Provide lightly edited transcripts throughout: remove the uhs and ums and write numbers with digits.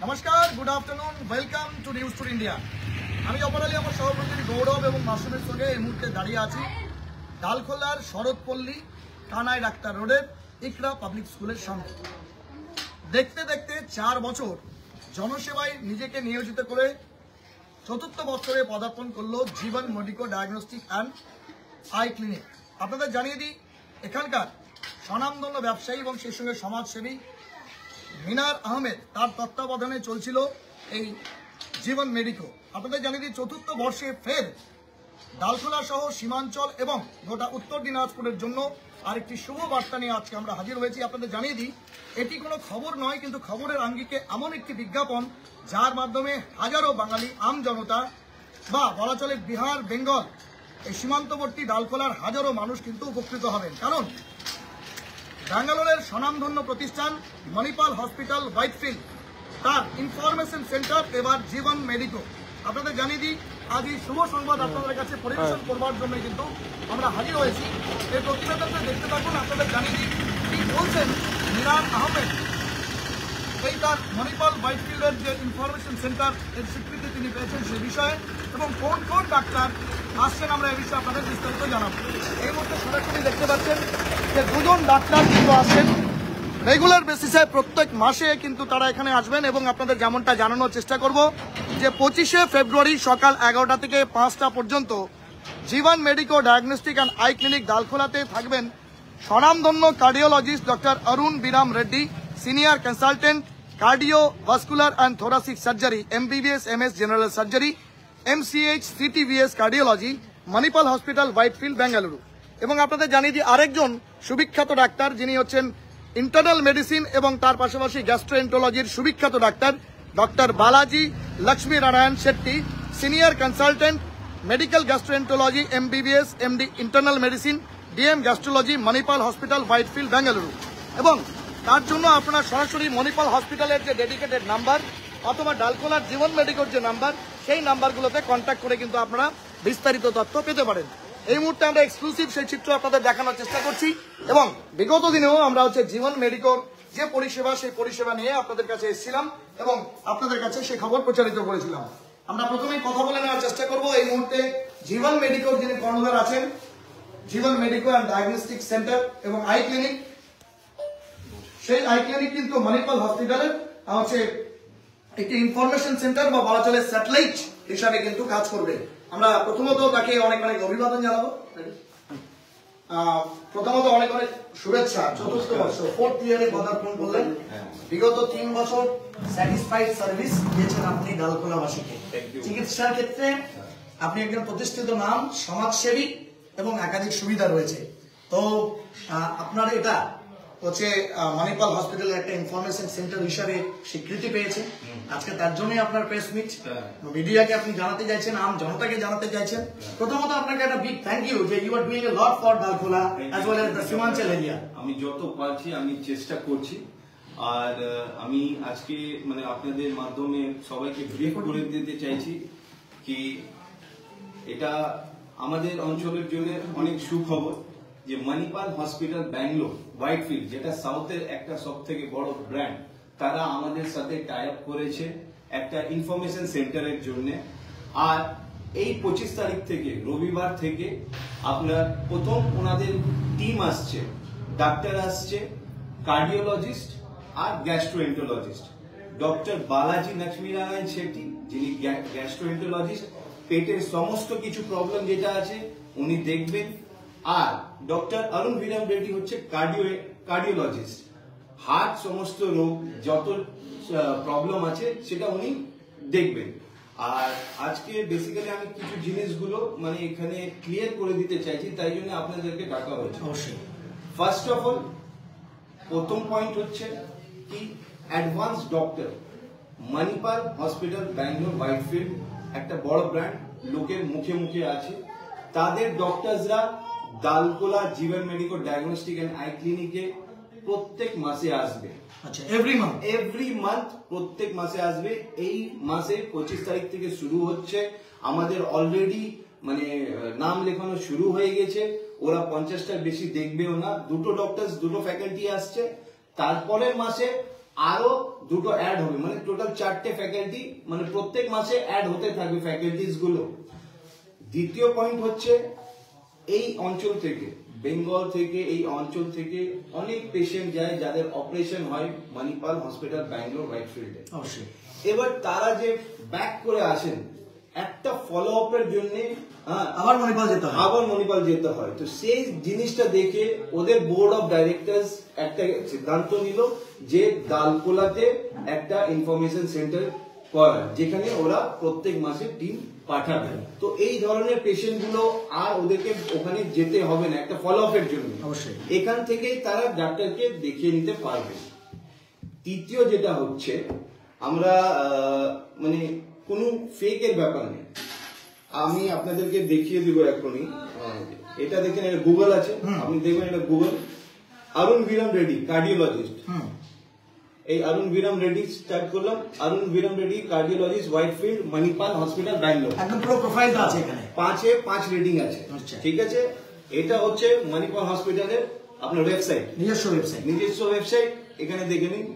নমস্কার, good afternoon, welcome to news tour India. আমি অপর আলী আমার সহপ্রতিনিধি গৌরব এবং মাসুমের সঙ্গে এই মুহূর্তে দাঁড়িয়ে আছি ডালখোলার শরৎপল্লী কানাই ডাক্তার রোডের ইকরা পাবলিক স্কুলের সামনে। দেখতে দেখতে 4 বছর জনসেবায় নিজেকে নিয়োজিত করে 4র্থ বছরে পদার্পণ করলো Jeevan medico diagnostic and eye clinic. আপনাদের জানিয়ে দিই, এখানকার স্বনামধন্য ব্যবসায়ী এবং সেই সঙ্গে সমাজসেবী মিনার আহমেদ, তার তত্ত্বাবধানে চলছিল এই জীবন মেডিকো। আপনাদের জানিয়ে দিই, 4র্থ বর্ষে ফের ডালখোলা সহ সীমাঞ্চল এবং গোটা উত্তর দিনাজপুরের জন্য আরেকটি শুভ বার্তা নিয়ে আজকে আমরা হাজির হয়েছি। আপনাদের জানিয়ে দিই, এটি কোনো খবর নয়, কিন্তু খবরের আঙ্গিকে এমন একটি বিজ্ঞাপন যার মাধ্যমে হাজারো বাঙালি আম জনতা বা বলা চলে বিহার বেঙ্গল এই সীমান্তবর্তী ডালখোলার হাজারো মানুষ কিন্তু উপকৃত হবেন। কারণ ব্যাঙ্গালোরের স্বনামধন্য প্রতিষ্ঠান মণিপাল হসপিটাল হোয়াইটফিল্ড, তার ইনফরমেশন সেন্টার এবার জীবন মেডিকো। আপনাদের জানিয়ে দিই, আজ এই শুভ সংবাদ আপনাদের কাছে পরিবেশন করবার জন্য কিন্তু আমরা হাজির হয়েছি। এই প্রতিবেদনটা দেখতে থাকুন। আপনাদের জানিয়ে দিই কি বলছেন মিনার আহমেদ, এই তার মণিপাল হোয়াইটফিল্ডের যে ইনফরমেশন সেন্টার এর স্বীকৃতি তিনি পেয়েছেন সে বিষয়ে, এবং কোন কোন ডাক্তার আসছেন আমরা এই বিষয়ে আপনাদের বিস্তারিত জানাবো। এই মুহূর্তে সরাসরি দেখতে পাচ্ছেন যে 2 জন ডাক্তার কিন্তু আসছেন রেগুলার বেসিসে, প্রত্যেক মাসে কিন্তু তারা এখানে আসবেন। এবং আপনাদের যেমনটা জানানোর চেষ্টা করব যে 25শে ফেব্রুয়ারি সকাল 11টা থেকে 5টা পর্যন্ত Jeevan medico diagnostic and eye clinic ডালখোলাতে থাকবেন স্বনামধন্য cardiologist doctor Arun Biram Reddy, senior consultant cardio vascular and thoracic surgery, MBBS MS general surgery, MCH CTVS cardiology, Manipal hospital Whitefield Bengaluru. এবং আপনাদের জানিয়ে দিই আরেকজন সুবিখ্যাত ডাক্তার, যিনি হচ্ছেন ইন্টারনাল মেডিসিন এবং তার পাশাপাশি গ্যাস্ট্রোএন্টোলজির সুবিখ্যাত ডাক্তার doctor Balaji Lakshmi Narayan Shetty, senior consultant medical gastroenterology, MBBS MD internal medicine, DM gastrology, Manipal hospital Whitefield Bengaluru. এবং তার জন্য আপনারা সরাসরি মণিপাল হসপিটালের যে ডেডিকেটেড নাম্বার অথবা ডালখোলার জীবন মেডিকোর যে নাম্বার, সেই নাম্বারগুলোতে কন্ট্যাক্ট করে কিন্তু আপনারা বিস্তারিত তথ্য পেতে পারেন। এই মুহূর্তে আমরা এক্সক্লুসিভ সেই চিত্র আপনাদের দেখানোর চেষ্টা করছি, এবং বিগত দিনেও আমরা জীবন মেডিকোর যে পরিষেবা সেই পরিষেবা নিয়ে আপনাদের কাছে এসেছিলাম এবং আপনাদের কাছে সেই খবর প্রচারিত করেছিলাম। আমরা প্রথমেই কথা বলে নেওয়ার চেষ্টা করব এই মুহূর্তে জীবন মেডিকোর যিনি কর্ণধার আছেন, জীবন মেডিকো অ্যান্ড ডায়াগনস্টিক সেন্টার এবং আই ক্লিনিক। সেই আই ক্লিনিক কিন্তু মণিপাল হসপিটালের একটি ইনফরমেশন সেন্টার বা বলা চলে স্যাটেলাইট হিসাবে কিন্তু কাজ করবে। আমরা প্রথমত তাকে অনেক অনেক অভিবাদন জানাবো, প্রথমত অনেক অনেক শুভেচ্ছা। 4র্থ বর্ষ 4th ইয়ারে পদার্পণ করলেন। বিগত 3 বছর স্যাটিসফাইড সার্ভিস দিয়েছেন আপনি ডালখোলাবাসীকে। চিকিৎসার ক্ষেত্রে আপনি একজন প্রতিষ্ঠিত নাম, সমাজসেবী এবং একাধিক সুবিধা রয়েছে। তো আপনার এটা মণিপাল হসপিটালের একটা ইনফরমেশন সেন্টার হিসাবে স্বীকৃতি পেয়েছে। আজকে তার জন্যই আপনার প্রেস মিট, মিডিয়াকে আপনি জানাতে চাইছেন, আম জনতাকে জানাতে চাইছেন। প্রথমত আপনাকে একটা বিগ থ্যাংক ইউ যে you are doing a lot for Dalkhola as well as the Seemanchal area. আমি যত পারছি আমি চেষ্টা করছি। আর আমি আজকে আপনাদের মাধ্যমে সবাইকে ব্রিফ করে দিতে চাইছি কি এটা আমাদের অঞ্চলের জন্য অনেক সুখবর যে মণিপাল হসপিটাল ব্যাঙ্গালোর হোয়াইটফিল্ড, যেটা সাউথের একটা সব থেকে বড় ব্র্যান্ড, তারা আমাদের সাথে টাই আপ করেছে একটা ইনফরমেশন সেন্টারের জন্য। আর এই 25 তারিখ থেকে রবিবার থেকে আপনার প্রথম ওনাদের টিম আসছে, ডাক্তার আসছে, কার্ডিওলজিস্ট আর গ্যাস্ট্রোএন্টোলজিস্ট। ডক্টর বালাজি লক্ষ্মী নারায়ণ শেট্টি, যিনি গ্যাস্ট্রোএন্টোলজিস্ট, পেটের সমস্ত কিছু প্রবলেম যেটা আছে উনি দেখবেন। আর ডক্টর অরুণ বিরাম রেড্ডি হচ্ছে কার্ডিওলজিস্ট, হার্ট সমস্ত রোগ যত প্রবলেম আছে সেটা উনি দেখবেন। আর আজকে বেসিক্যালি আমি কিছু জিনিসগুলো এখানে ক্লিয়ার করে দিতে চাইছি, তাই জন্য আপনাদেরকে ডাকা হয়েছে। অবশ্যই ফার্স্ট অফ অল প্রথম পয়েন্ট হচ্ছে কি advance doctor Manipal hospital Bangalore Whitefield একটা বড় ব্র্যান্ড, লোকের মুখে মুখে আছে। তাদের ডক্টরসরা ডালখোলা জীবন মেডিকো ডায়াগনস্টিক এন্ড আই ক্লিনিকে প্রত্যেক মাসে আসবে। আচ্ছা, এভরি মান্থ প্রত্যেক মাসে আসবে। এই মাসে 25 তারিখ থেকে শুরু হচ্ছে। আমাদের অলরেডি নাম লেখানো শুরু হয়ে গেছে। ওরা 50টার বেশি দেখবেও না। 2 ডক্টরস 2 ফ্যাকাল্টি আসছে। তারপরের মাসে আরো দুটো অ্যাড হবে, মানে টোটাল 4টে ফ্যাকাল্টি, মানে প্রত্যেক মাসে অ্যাড হতে থাকবে ফ্যাকাল্টিজ গুলো। দ্বিতীয় পয়েন্ট হচ্ছে এই অঞ্চল থেকে, বেঙ্গল থেকে, এই অঞ্চল থেকে অনেক পেশেন্ট যায় যাদের অপারেশন হয় মণিপাল হসপিটাল ব্যাঙ্গালোর হোয়াইটফিল্ডে। অবশ্যই এবার তারা যে ব্যাক করে আসেন একটা ফলো আপের জন্য, আবার মণিপাল যেতে হয়। তো সেই জিনিসটা দেখে ওদের বোর্ড অফ ডাইরেক্টরস একটা সিদ্ধান্ত নিল যে দালকোলাতে একটা ইনফরমেশন সেন্টার করার, যেখানে ওরা প্রত্যেক মাসে টিম পাঠাবে। তো এই ধরনের পেশেন্ট গুলো আর ওদেরকে ওখানে যেতে হবে না একটা ফলো আপের জন্য, অবশ্যই এখান থেকেই তারা ডাক্তারকে দেখিয়ে নিতে পারবে। তৃতীয় যেটা হচ্ছে, আমরা মানে কোনো ফেকের ব্যাপার নেই। আমি আপনাদেরকে দেখিয়ে দিব এখনই, এটা দেখেন, এটা গুগল আছে, আপনি দেখবেন এটা গুগল, অরুণ বিরাম রেড্ডি কার্ডিওলজিস্ট। এই অরুণ বিরাম রেড্ডি স্টার্ট করলাম, অরুণ Biram Reddy cardiologist Whitefield Manipal hospital Bangalore, একদম পুরো প্রোফাইলটা আছে এখানে, 5 রেটিং আছে। ঠিক আছে, এটা হচ্ছে মণিপাল হসপিটালের আপনার ওয়েবসাইট, নিজস্ব ওয়েবসাইট। এখানে দেখে নিন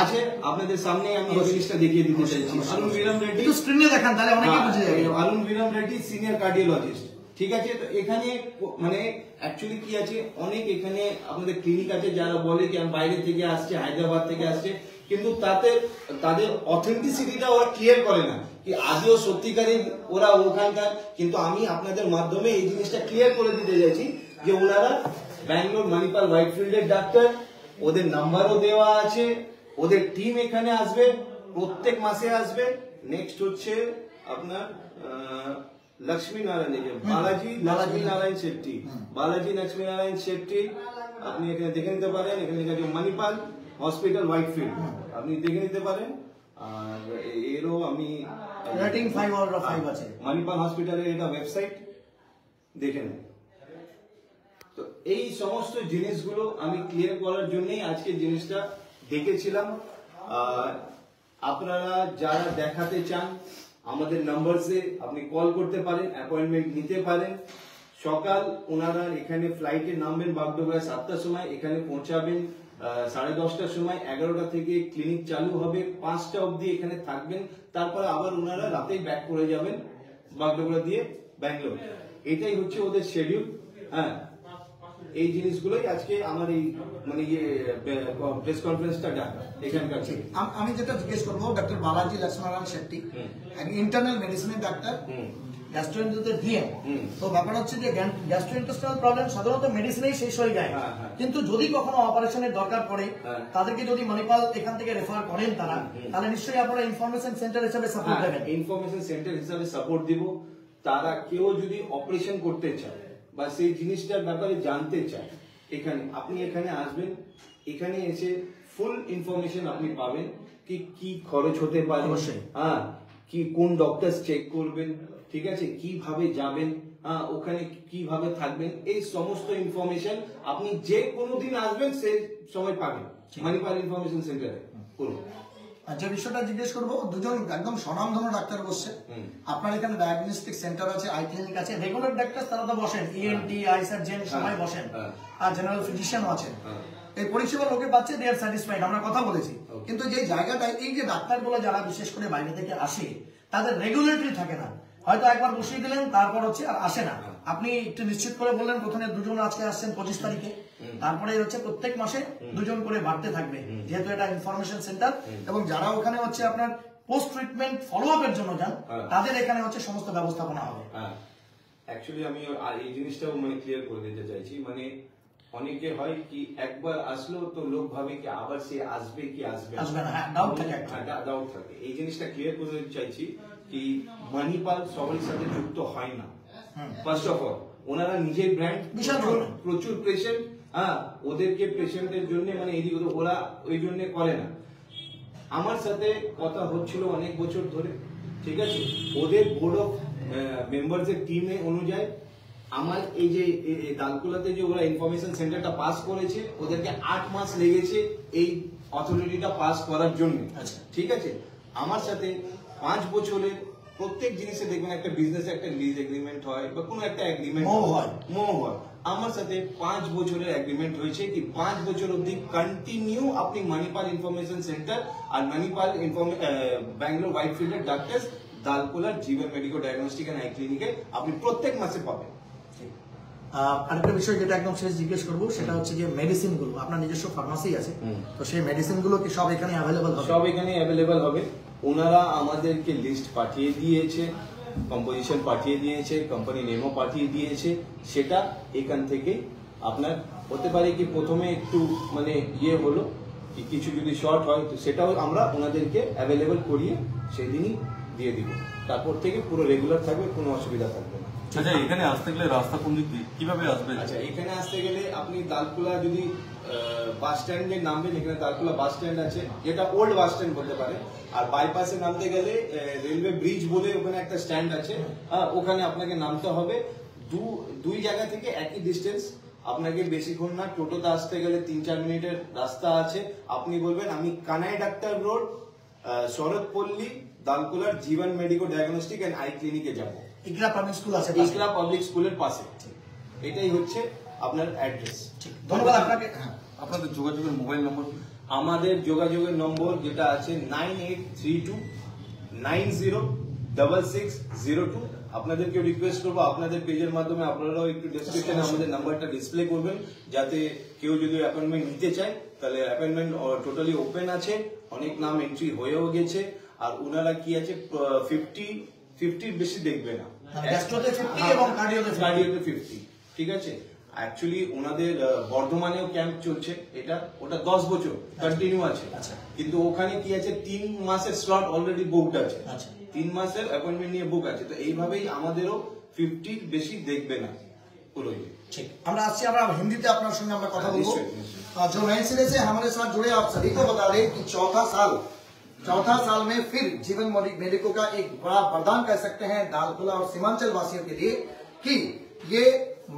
আছে আপনাদের সামনে, আমি এই জিনিসটা দেখিয়ে দিতে চাইছি। অরুণ বিরাম রেড্ডি একটু স্ক্রিনে দেখান, তাহলে অনেকে বুঝে যাবে। অরুণ বিরাম রেড্ডি সিনিয়র কার্ডিওলজিস্ট। ঠিক আছে, তো এখানে মানে অ্যাকচুয়ালি কি আছে, অনেক এখানে আপনাদের ক্লিনিক আছে যারা বলে কি আমি বাইরে থেকে আসছে, হায়দ্রাবাদ থেকে আসছে, কিন্তু তাদের অথেন্টিসিটিটা ওরা ক্লিয়ার করে না কি আজও সত্যিকারের ওরা ওখানকার। কিন্তু আমি আপনাদের মাধ্যমে এই জিনিসটা ক্লিয়ার করে দিতে চাইছি যে ওনারা ব্যাঙ্গালোর মণিপাল হোয়াইটফিল্ডের ডাক্তার, ওদের নাম্বারও দেওয়া আছে, ওদের টিম এখানে আসবে, প্রত্যেক মাসে আসবে। নেক্সট হচ্ছে আপনার লক্ষ্মী নারায়ণ, বালাজি লক্ষ্মী নারায়ণ শেট্টি, বালাজি লক্ষ্মী নারায়ণ শেট্টি, আপনি এখানে দেখে নিতে পারেন। এখানে লেখা আছে মণিপাল হসপিটাল হোয়াইটফিল্ড, আপনি দেখে নিতে পারেন। আর এরও আমি রেটিং 5 আছে মণিপাল হসপিটালের, এটা ওয়েবসাইট দেখে নেন। তো এই সমস্ত জিনিসগুলো আমি ক্লিয়ার করার জন্যই আজকে জিনিসটা দেখেছিলাম। আর আপনারা যারা দেখাতে চান আমাদের নাম্বারসে আপনি কল করতে পারেন, অ্যাপয়েন্টমেন্ট নিতে পারেন। সকাল ওনারা এখানে ফ্লাইটে নামবেন বাগডোগরা 7টার সময়, এখানে পৌঁছাবেন 10:30টার সময়। 11টা থেকে ক্লিনিক চালু হবে, 5টা অবধি এখানে থাকবেন, তারপরে আবার ওনারা রাতেই ব্যাক করে যাবেন বাগডোগরা দিয়ে ব্যাঙ্গালোর। এটাই হচ্ছে ওদের শেডিউল। হ্যাঁ, এই জিনিসগুলোই আজকে আমার এই মানে প্রেস কনফারেন্সটা ডাকা এখানকার। আমি যেটা জিজ্ঞেস করবো, ডক্টর বালাজি লক্ষ্মীনারায়ণ শেট্টি ইন্টারনাল মেডিসিনের ডাক্তার, গ্যাস্ট্রোএন্টারের ডিএম। তো ব্যাপার হচ্ছে যে গ্যাস্ট্রোইন্টেস্টাইনাল প্রবলেম সাধারণত মেডিসিনেই শেষ হয়ে যায়, কিন্তু যদি কখনো অপারেশনের দরকার পড়ে তাদেরকে যদি মণিপাল এখান থেকে রেফার করেন তারা, তাহলে নিশ্চয়ই আপনারা ইনফরমেশন সেন্টার হিসেবে সাপোর্ট দেবেন। ইনফরমেশন সেন্টার হিসেবে সাপোর্ট দিব। তারা কেউ যদি অপারেশন করতে চায় বা সেই জিনিসটার ব্যাপারে জানতে চায়, এখানে আপনি এখানে আসবেন, এখানে এসে ফুল ইনফরমেশন আপনি পাবেন কি কি খরচ হতে পারে, হ্যাঁ, কি কোন ডক্টর চেক করবেন, ঠিক আছে, কিভাবে যাবেন, হ্যাঁ, ওখানে কিভাবে থাকবেন, এই সমস্ত ইনফরমেশন আপনি যে কোনো দিন আসবেন সেই সময় পাবেন মণিপাল ইনফরমেশন সেন্টারে। করুন। যে বিষয়টা জিজ্ঞেস করবো, দুজন একদম স্বনামধন্য ডাক্তার বসছে আপনার এখানে, ডায়াগনস্টিক সেন্টার আছে, আই ক্লিনিক আছে, রেগুলার ডাক্তার তারা তো বসেন, ইএনটি, আই সার্জন সবাই বসেন, আর জেনারেল ফিজিশিয়ানও আছেন। এই পরিষেবা লোকে পাচ্ছে, দে আর স্যাটিসফাইড, আমরা কথা বলেছি। কিন্তু যে জায়গাটায় এই যে ডাক্তারগুলো যারা বিশেষ করে বাইরে থেকে আসে, তাদের রেগুলেটরি থাকে না, হয়তো একবার বসিয়ে দিলেন তারপর হচ্ছে আর আসে না। আপনি একটু নিশ্চিত করে বললেন প্রথমে দুজন আজকে আসছেন 25 তারিখে, তারপরে হচ্ছে প্রত্যেক মাসে দুজন করে বাড়তে থাকবে, যেহেতু এটা ইনফরমেশন সেন্টার। এবং যারা ওখানে হচ্ছে আপনার পোস্ট ট্রিটমেন্ট ফলো আপের জন্য যান, তাদের এখানে হচ্ছে সমস্ত ব্যবস্থাপনা হবে। অ্যাকচুয়ালি আমি এই জিনিসটাও মানে ক্লিয়ার করে দিতে চাইছি, মানে অনেকে হয় কি একবার আসলো তো লোক ভাবে কি আবার সে আসবে কি আসবে না, ডাউট থাকে। এই জিনিসটা ক্লিয়ার করে দিতে চাইছি কি মণিপাল সবার সাথে যুক্ত হয় না। ফার্স্ট অফ অল ওনারা নিজের ব্র্যান্ড, প্রচুর পেশেন্ট, হ্যাঁ, ওদেরকে পেশেন্টের জন্য মানে এদিকে ওরা ওই জন্য করে না। আমার সাথে কথা হচ্ছিল অনেক বছর ধরে, ঠিক আছে, ওদের বোর্ড অফ মেম্বারসের টিমে অনুযায়ী আমার এই যে দালকুলাতে যে ওরা ইনফরমেশন সেন্টারটা পাস করেছে, ওদেরকে 8 মাস লেগেছে এই অথরিটিটা পাস করার জন্য। ঠিক আছে, আমার সাথে 5 বছরের প্রত্যেক জিনিসে দেখবেন একটা বিজনেস একটা লিজ এগ্রিমেন্ট হয় বা কোনো একটা এগ্রিমেন্ট হয়। আমার সাথে 5 বছরের এগ্রিমেন্ট হয়েছে কি 5 বছর অবধি কন্টিনিউ আপনি মণিপাল ইনফরমেশন সেন্টার আর মণিপাল ব্যাঙ্গালোর হোয়াইটফিল্ডের ডাক্তার দালকোলার Jeevan medical diagnostic and eye ক্লিনিকে আপনি প্রত্যেক মাসে পাবেন। আরেকটা বিষয় যেটা একদম শেষ জিজ্ঞেস করবো সেটা হচ্ছে যে মেডিসিন গুলো, আপনার নিজস্ব ফার্মাসি আছে, তো সেই মেডিসিন গুলো কি সব এখানে অ্যাভেলেবল হবে? সব এখানে অ্যাভেলেবল হবে। ওনারা আমাদেরকে লিস্ট পাঠিয়ে দিয়েছে, কম্পোজিশন পাঠিয়ে দিয়েছে, কোম্পানি নেমও পাঠিয়ে দিয়েছে, সেটা এখান থেকে আপনার হতে পারে কি প্রথমে একটু মানে হলো কি কিছু যদি শর্ট হয় তো সেটাও আমরা ওনাদেরকে অ্যাভেলেবল করিয়ে সেদিনই দিয়ে দিব, তারপর থেকে পুরো রেগুলার থাকবে, কোনো অসুবিধা থাকবে না। আচ্ছা, এখানে আসতে গেলে রাস্তা কোন দিক দিয়ে কিভাবে আসবেন? আচ্ছা, এখানে আসতে গেলে আপনি দালকুলা যদি বাস স্ট্যান্ডে নামবেন, এখানে দালকুলা বাস স্ট্যান্ড আছে, যেটা ওল্ড বাস স্ট্যান্ড বলতে পারে, আর বাইপাসে নামতে গেলে রেলওয়ে ব্রিজ বলে ওখানে একটা স্ট্যান্ড আছে, ওখানে আপনাকে নামতে হবে। দুই জায়গা থেকে একই ডিস্টেন্স, আপনাকে বেশিক্ষণ না, টোটোতে আসতে গেলে 3-4 মিনিটের রাস্তা আছে। আপনি বলবেন আমি কানাই ডাক্তার রোড, শরৎপল্লী, দালকুলার Jeevan medical diagnostic and eye ক্লিনিকে যাবো। ইকরা পাবলিক স্কুল আছে, ইকরা পাবলিক স্কুলের পাশে। এটাই হচ্ছে আপনার অ্যাড্রেস। ধন্যবাদ আপনাকে। আপনাদের যোগাযোগের মোবাইল নম্বর? আমাদের যোগাযোগের নম্বর যেটা আছে 9832906602। আপনাদেরকে রিকোয়েস্ট করবো আপনাদের পেজের মাধ্যমে আপনারাও একটু ডেসক্রিপশনে আমাদের নাম্বারটা ডিসপ্লে করবেন, যাতে কেউ যদি অ্যাপয়েন্টমেন্ট নিতে চায় তাহলে অ্যাপয়েন্টমেন্ট টোটালি ওপেন আছে, অনেক নাম এন্ট্রি হয়েও গেছে। আর ওনারা কি আছে 50 বেশি দেখবে না, গ্যাস্ট্রোতে 50 এবং কার্ডিওতে 50, ঠিক আছে। অ্যাকচুয়ালি ওনাদের বর্ধমানেও ক্যাম্প চলছে, ওটা 10 বছর কন্টিনিউ আছে, কিন্তু ওখানে কি আছে 3 মাসের স্লট অলরেডি বুকড আছে, 3 মাসের অ্যাপয়েন্টমেন্ট নিয়ে বুক আছে। তো এইভাবেই আমাদেরও 50 বেশি দেখবে না পুরোই। ठीक, আমরা हिंदी से अपना संगे আমরা কথা বলবো। जो नए सिरे से हमारे साथ जुड़े आप सभी को बता दें कि चौथा साल में फिर जीवन मेडिको का एक बड़ा वरदान कह सकते हैं दालकुला और सीमांचल वासियों के लिए कि ये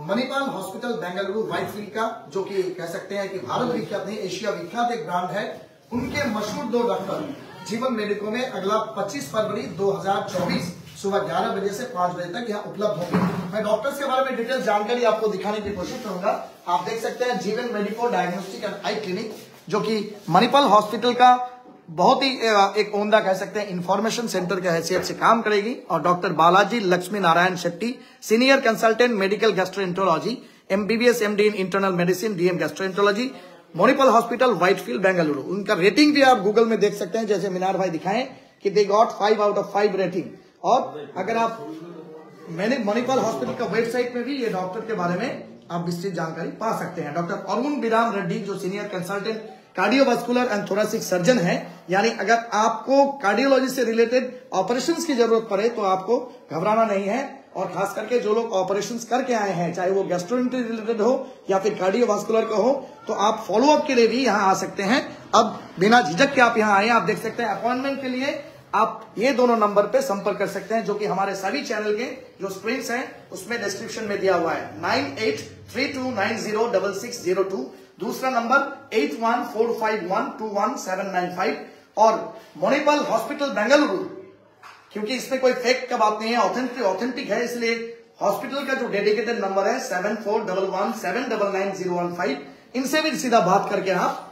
मणिपाल हॉस्पिटल बेंगलुरु व्हाइटफील्ड का, जो कि कह सकते हैं कि भारत विख्यात नहीं एशिया विख्यात एक ब्रांड है, उनके मशहूर 2 डॉक्टर जीवन मेडिको में अगला 25 फरवरी 2024 सुबह 11 बजे से 5 बजे तक यहाँ उपलब्ध होंगे। मैं डॉक्टर्स के बारे में डिटेल जानकारी आपको दिखाने की कोशिश करूंगा। आप देख सकते हैं जीवन medico diagnostic and I clinic, जो कि मणिपाल हॉस्पिटल का बहुत ही एक ओंदा कह सकते हैं इंफॉर्मेशन सेंटर के हैसियत से काम करेगी। और doctor Balaji Lakshmi Narayan Shetty, senior consultant medical gastroenterology, MBBS MD in internal medicine, DM gastroenterology, Manipal hospital Whitefield Bengaluru. उनका रेटिंग भी आप गूगल में देख सकते हैं, जैसे मीनार भाई दिखाएं कि they got 5 out of 5 rating. और अगर आप मणिपाल हॉस्पिटल का वेबसाइट में भी ये डॉक्टर के बारे में आप विस्तृत जानकारी पा सकते हैं। डॉक्टर अरुण बिराम रेड्डी, जो senior consultant cardiovascular and thoracic surgeon है, यानी अगर आपको कार्डियोलॉजी से रिलेटेड ऑपरेशंस की जरूरत पड़े तो आपको घबराना नहीं है। और खास करके जो लोग ऑपरेशंस करके आए हैं, चाहे वो गैस्ट्रोएंट्री रिलेटेड हो या फिर कार्डियोवास्कुलर का हो, तो आप फॉलोअप के लिए भी यहाँ आ सकते हैं। अब बिना झिझक के आप यहाँ आए, आप देख सकते हैं अपॉइंटमेंट के लिए आप ये दोनों नंबर पे संपर्क कर सकते हैं, जो कि हमारे सभी चैनल के जो स्क्रीन हैं उसमें डिस्क्रिप्शन में दिया हुआ है। 9832906602, दूसरा नंबर 8145121795। और मणिपाल हॉस्पिटल बेंगलुरु, क्योंकि इसमें कोई फेक का बात नहीं है, ऑथेंटिक है, इसलिए हॉस्पिटल का जो डेडिकेटेड नंबर है 7411799015, इनसे भी सीधा बात करके आप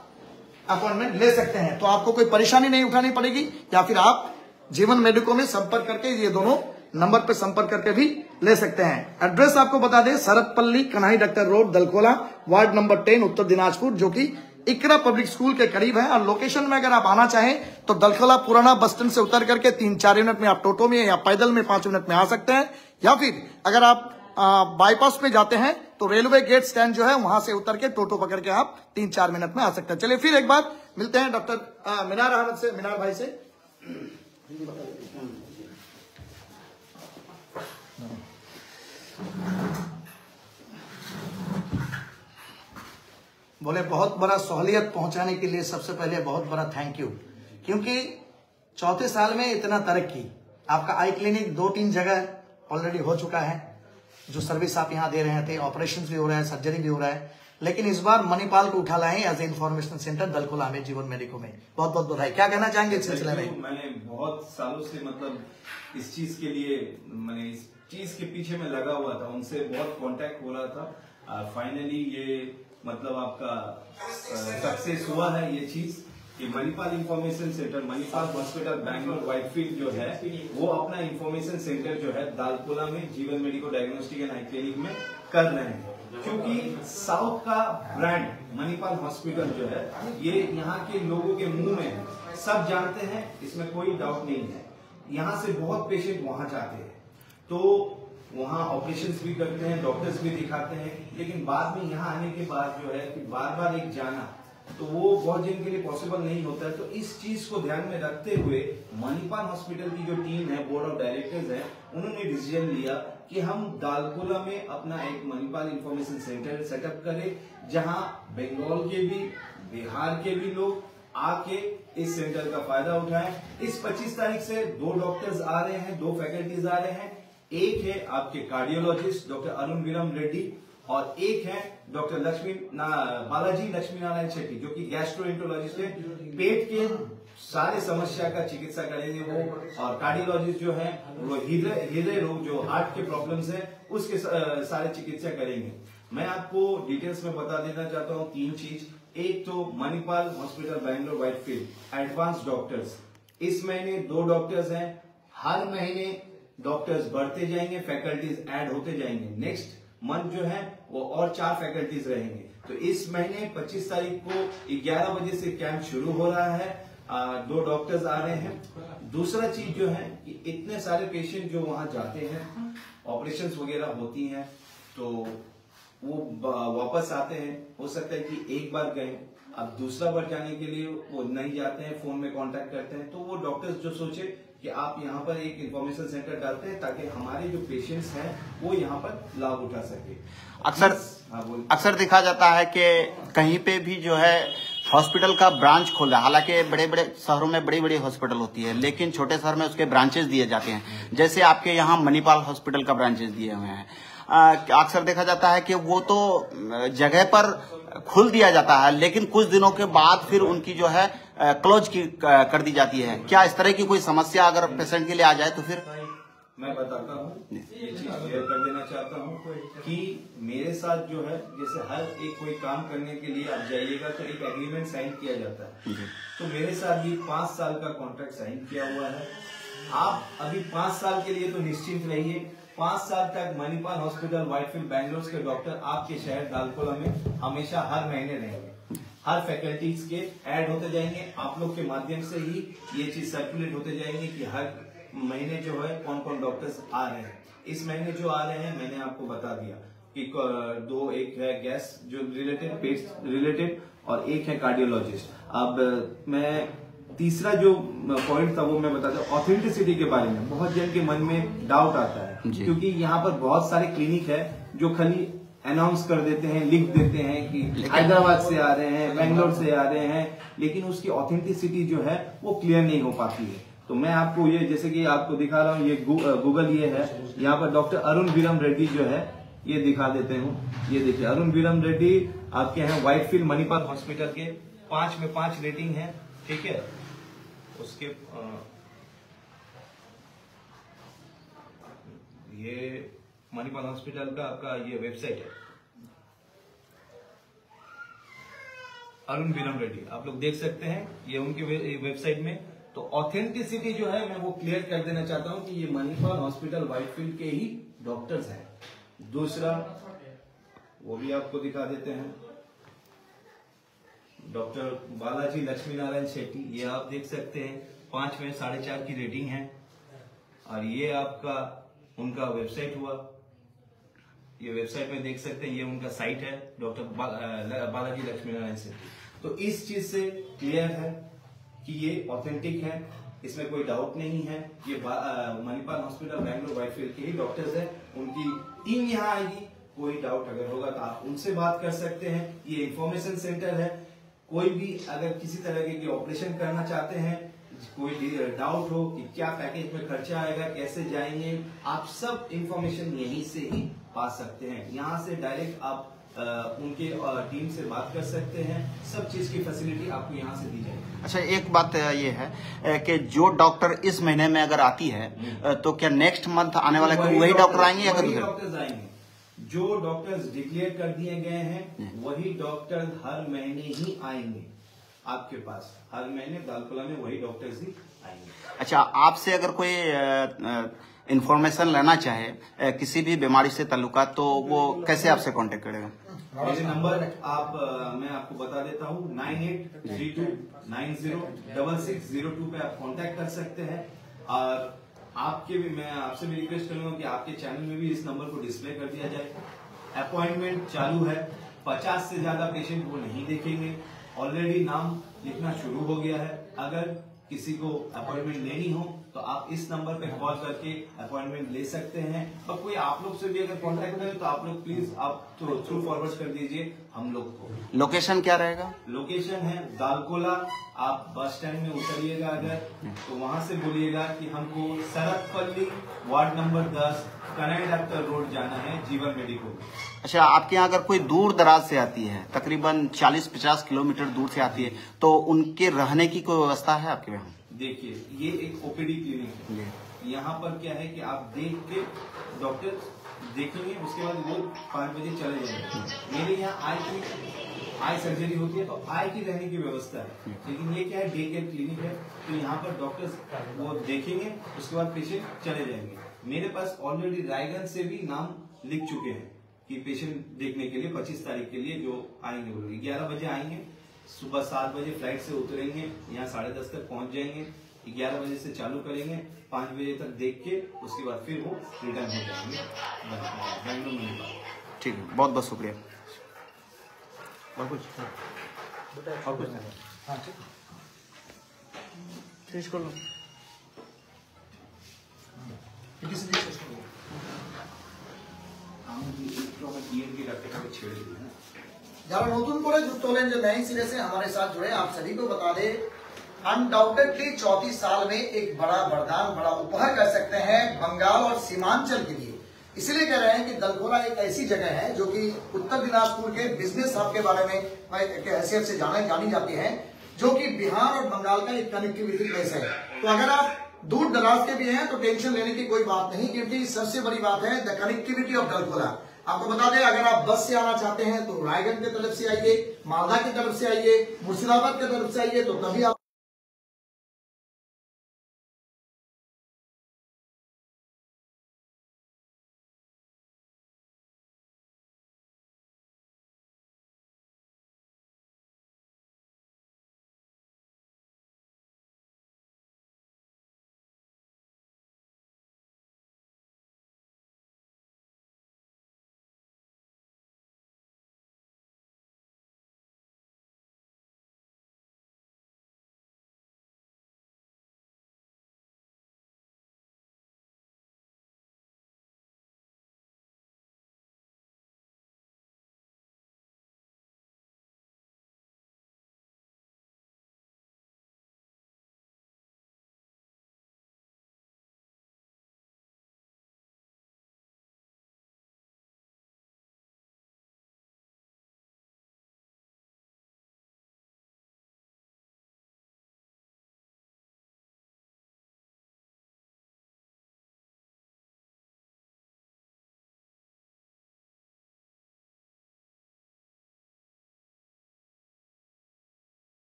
अपॉइंटमेंट ले सकते हैं। तो आपको कोई परेशानी नहीं उठानी पड़ेगी, या फिर आप जीवन मेडिको में संपर्क करके ये दोनों नंबर पर संपर्क करके भी ले सकते हैं। एड्रेस आपको बता दें, Saratpalli Kanai doctor road, Dalkhola, ward number 10, Uttar Dinajpur, जो कि इकरा पब्लिक स्कूल के करीब है। और लोकेशन में अगर आप आना चाहें तो दलकोला पुराना बस स्टैंड से उतर करके 3-4 मिनट में आप टोटो में या पैदल में 5 मिनट में आ सकते हैं, या फिर अगर आप बाईपास में जाते हैं तो रेलवे गेट स्टैंड जो है वहां से उतर के टोटो पकड़ के आप 3-4 मिनट में आ सकते हैं। चलिए फिर एक बार मिलते हैं डॉक्टर मीनार भाई से। बोले बहुत बड़ा सहूलियत पहुंचाने के लिए सबसे पहले बहुत बड़ा थैंक यू, क्योंकि चौथे साल में इतना तरक्की, आपका आई क्लिनिक 2-3 जगह ऑलरेडी हो चुका है, जो सर्विस आप यहाँ दे रहे थे, ऑपरेशन भी हो रहा है, सर्जरी भी हो रहा है, लेकिन इस बार मणिपाल को उठा लाए as a information centre Dalkola में जीवन मेडिको में। बहुत बहुत बधाई। क्या कहना चाहेंगे इस सिलसिले में? मैंने बहुत सालों से मतलब इस चीज के लिए, मैंने इस चीज के पीछे में लगा हुआ था, उनसे बहुत कांटेक्ट हो रहा था, फाइनली ये मतलब आपका सक्सेस हुआ है ये चीज कि Manipal information centre, Manipal hospital Bangalore Whitefield जो है वो अपना इंफॉर्मेशन सेंटर जो है दालकोला में जीवन medico diagnostic and I clinic में कर रहे हैं। क्योंकि साउथ का ब्रांड मणिपाल हॉस्पिटल जो है ये यहाँ के लोगों के मुंह में है, सब जानते हैं, इसमें कोई डाउट नहीं है। यहाँ से बहुत पेशेंट वहां जाते हैं तो वहाँ ऑपरेशंस भी करते हैं, डॉक्टर्स भी दिखाते हैं, लेकिन बाद में यहाँ आने के बाद जो है कि बार बार एक जाना तो वो बहुत जन के लिए पॉसिबल नहीं होता है। तो इस चीज को ध्यान में रखते हुए मणिपाल हॉस्पिटल की जो टीम है, बोर्ड ऑफ डायरेक्टर्स है, उन्होंने डिसीजन लिया कि हम दालकोला में अपना एक मणिपाल इंफॉर्मेशन सेंटर सेटअप करें जहां बंगाल के भी, बिहार के भी लोग आके इस सेंटर का फायदा उठाएं। इस 25 तारीख से 2 डॉक्टर्स आ रहे हैं, 2 फैकल्टीज आ रहे हैं। एक है आपके कार्डियोलॉजिस्ट डॉक्टर अरुण वीरम रेड्डी और एक है डॉक्टर बालाजी लक्ष्मी नारायण शेट्टी जो कि गैस्ट्रोएंटरोलॉजिस्ट है, पेट के सारे समस्या का चिकित्सा करेंगे वो, और कार्डियोलॉजिस्ट जो है वो हृदय रोग जो हार्ट के प्रॉब्लम्स है उसके सारे चिकित्सा करेंगे। मैं आपको डिटेल्स में बता देना चाहता हूँ 3 चीज। एक तो Manipal hospital Bangalore Whitefield advance doctors, इस महीने 2 डॉक्टर्स हैं, हर महीने डॉक्टर्स बढ़ते जाएंगे, फैकल्टीज ऐड होते जाएंगे। नेक्स्ट मंथ जो है वो और 4 फैकल्टीज रहेंगे। तो इस महीने 25 तारीख को 11 बजे से कैंप शुरू हो रहा है, 2 डॉक्टर्स आ रहे हैं। दूसरा चीज जो है कि इतने सारे पेशेंट जो वहां जाते हैं, ऑपरेशंस वगैरह होती हैं तो वो वापस आते हैं, हो सकता है कि एक बार गए, अब दूसरा बार जाने के लिए वो नहीं जाते हैं, फोन में कांटेक्ट करते हैं। तो वो डॉक्टर्स जो सोचे कि आप यहाँ पर एक इंफॉर्मेशन सेंटर डालते हैं ताकि हमारे जो पेशेंट्स हैं वो यहाँ पर लाभ उठा सके। अक्सर देखा जाता है कि कहीं पे भी जो है हॉस्पिटल का ब्रांच खोला, हालांकि बड़े बड़े शहरों में बड़ी बड़ी हॉस्पिटल होती है लेकिन छोटे शहर में उसके ब्रांचेस दिए जाते हैं, जैसे आपके यहाँ मणिपाल हॉस्पिटल का ब्रांचेस दिए हुए हैं। अक्सर देखा जाता है कि वो तो जगह पर खुल दिया जाता है लेकिन कुछ दिनों के बाद फिर उनकी जो है क्लोज कर दी जाती है। क्या इस तरह की कोई समस्या अगर पेशेंट के लिए आ जाए तो फिर? मैं बताता हूँ, ये चीज क्लियर कर देना चाहता हूँ कि मेरे साथ जो है जैसे हर एक कोई काम करने के लिए आप जाइएगा तो एक एग्रीमेंट साइन किया जाता है। तो मेरे साथ भी 5 साल का कॉन्ट्रैक्ट साइन किया हुआ है। आप अभी 5 साल के लिए तो निश्चिंत रहिए, 5 साल तक मणिपाल हॉस्पिटल व्हाइटफील्ड बैंगलोर के डॉक्टर आपके शहर दालकोला में हमेशा हर महीने रहेंगे, हर फैकल्टीज के ऐड होते जाएंगे। आप लोग के माध्यम से ही ये चीज सर्कुलेट होते जाएंगे कि हर महीने जो है कौन कौन डॉक्टर्स आ रहे हैं। इस महीने जो आ रहे हैं मैंने आपको बता दिया कि 2, एक है गैस जो रिलेटेड, पेट रिलेटेड, और एक है कार्डियोलॉजिस्ट। अब मैं तीसरा जो पॉइंट था वो मैं बताता हूँ, ऑथेंटिसिटी के बारे में बहुत जन के मन में डाउट आता है क्योंकि यहाँ पर बहुत सारे क्लिनिक है जो खाली अनाउंस कर देते हैं, लिख देते हैं कि हैदराबाद से आ रहे हैं, बेंगलोर से आ रहे हैं, लेकिन उसकी ऑथेंटिसिटी जो है वो क्लियर नहीं हो पाती है। तो मैं आपको ये जैसे कि आपको दिखा रहा हूँ, ये गूगल ये है, यहाँ पर डॉक्टर अरुण वीरम रेड्डी जो है ये दिखा देते हूँ। ये देखिए अरुण वीरम रेड्डी आपके हैं व्हाइटफील्ड मणिपाल हॉस्पिटल के, 5 में 5 रेटिंग है, ठीक है। उसके ये मणिपाल हॉस्पिटल का आपका ये वेबसाइट है, अरुण वीरम रेड्डी, आप लोग देख सकते हैं ये उनके वेबसाइट में। तो ऑथेंटिसिटी जो है मैं वो क्लियर कर देना चाहता हूं कि ये मणिपाल हॉस्पिटल व्हाइटफील्ड के ही डॉक्टर्स हैं। दूसरा वो भी आपको दिखा देते हैं, डॉक्टर बालाजी लक्ष्मी नारायण शेट्टी, ये आप देख सकते हैं 5 में 4.5 की रेटिंग है, और ये आपका उनका वेबसाइट हुआ, ये वेबसाइट में देख सकते हैं, ये उनका साइट है डॉक्टर बालाजी लक्ष्मी नारायण शेट्टी। तो इस चीज से क्लियर है कि ये ऑथेंटिक है, इसमें कोई डाउट नहीं है। ये मणिपाल हॉस्पिटल बैंगलोर व्हाइटफील्ड के ही डॉक्टर्स हैं, उनकी टीम यहाँ आएगी। कोई डाउट अगर होगा तो आप उनसे बात कर सकते हैं। ये इंफॉर्मेशन सेंटर है, कोई भी अगर किसी तरह के ऑपरेशन करना चाहते हैं, कोई डाउट हो कि क्या पैकेज में खर्चा आएगा, कैसे जाएंगे, आप सब इंफॉर्मेशन यहीं से ही पा सकते हैं। यहाँ से डायरेक्ट आप उनके टीम से बात कर सकते हैं, सब चीज की फैसिलिटी आपको यहाँ से दी जाएगी। अच्छा, एक बात ये है कि जो डॉक्टर इस महीने में अगर आती है तो क्या नेक्स्ट मंथ आने वाला वही डॉक्टर आएंगे या वही डॉक्टर्स आएंगे? जो डॉक्टर्स डिक्लेयर कर दिए गए हैं वही डॉक्टर हर महीने ही आएंगे आपके पास। हर महीने दालकोला में वही डॉक्टर्स ही आएंगे। अच्छा, आपसे अगर कोई इंफॉर्मेशन लेना चाहे किसी भी बीमारी से ताल्लुकात, तो वो कैसे आपसे कांटेक्ट करेगा? मेरे नंबर मैं आपको बता देता हूँ, 9832906602 पे आप कांटेक्ट कर सकते हैं। और मैं आपसे भी रिक्वेस्ट करूंगा कि आपके चैनल में भी इस नंबर को डिस्प्ले कर दिया जाए। अपॉइंटमेंट चालू है, 50 से ज्यादा पेशेंट वो नहीं देखेंगे। ऑलरेडी नाम लिखना शुरू हो गया है। अगर किसी को अपॉइंटमेंट लेनी हो तो आप इस नंबर पे कॉल करके अपॉइंटमेंट ले सकते हैं। और कोई आप लोग से भी अगर कांटेक्ट करें तो आप लोग प्लीज आप थ्रू फॉरवर्ड कर दीजिए हम लोग को। लोकेशन क्या रहेगा? लोकेशन है दालकोला। आप बस स्टैंड में उतरिएगा अगर तो वहां से बोलिएगा कि हमको Saratpalli ward number 10 Kanai doctor road जाना है, जीवन मेडिकल। अच्छा, आपके यहाँ अगर कोई दूर दराज से आती है, तकरीबन 40-50 किलोमीटर दूर से आती है, तो उनके रहने की कोई व्यवस्था है आपके यहाँ? देखिए, ये एक ओपीडी क्लिनिक है। यहाँ पर क्या है कि आप देख के डॉक्टर देखेंगे, उसके बाद वो 5 बजे चले जाएंगे। मेरे यहाँ आई सर्जरी होती है तो आई की रहने की व्यवस्था है, लेकिन ये क्या है, डे केयर क्लिनिक है। तो यहाँ पर डॉक्टर्स वो देखेंगे, उसके बाद पेशेंट चले जाएंगे। मेरे पास ऑलरेडी रायगंज से भी नाम लिख चुके हैं कि पेशेंट देखने के लिए 25 तारीख के लिए जो आएंगे वो लोग 11 बजे आएंगे। सुबह 7 बजे फ्लाइट से उतरेंगे, यहाँ 10:30 तक पहुंच जाएंगे। 11 बजे से चालू करेंगे, 5 बजे तक देख के उसके बाद फिर वो रिटर्न हो जाएंगे बेंगलुरु में। ठीक है, बहुत बहुत शुक्रिया। और कुछ हाँ, ठीक शेष कर लो। किसी भी शेष कर लो। যারা নতুন করে যুক্ত হলেন जो नए सिरे से हमारे साथ जुड़े, आप सभी को बता दें, अनडाउटेडली 34 साल में एक बड़ा वरदान, बड़ा उपहार कह सकते हैं बंगाल और सीमांचल के लिए। इसीलिए कह रहे हैं कि दलकोला एक ऐसी जगह है जो कि उत्तर दिनाजपुर के बिजनेस हब के बारे में के हैसियत से जानी जाती है, जो कि बिहार और बंगाल का एक कनेक्टिविटी प्लेस है। तो अगर आप दूर दराज के भी हैं तो टेंशन लेने की कोई बात नहीं, क्योंकि सबसे बड़ी बात है द कनेक्टिविटी ऑफ दलकोला। आपको बता दें, अगर आप बस से आना चाहते हैं तो रायगंज की तरफ से आइए, मालदा की तरफ से आइए, मुर्शिदाबाद की तरफ से आइए, तो तभी आप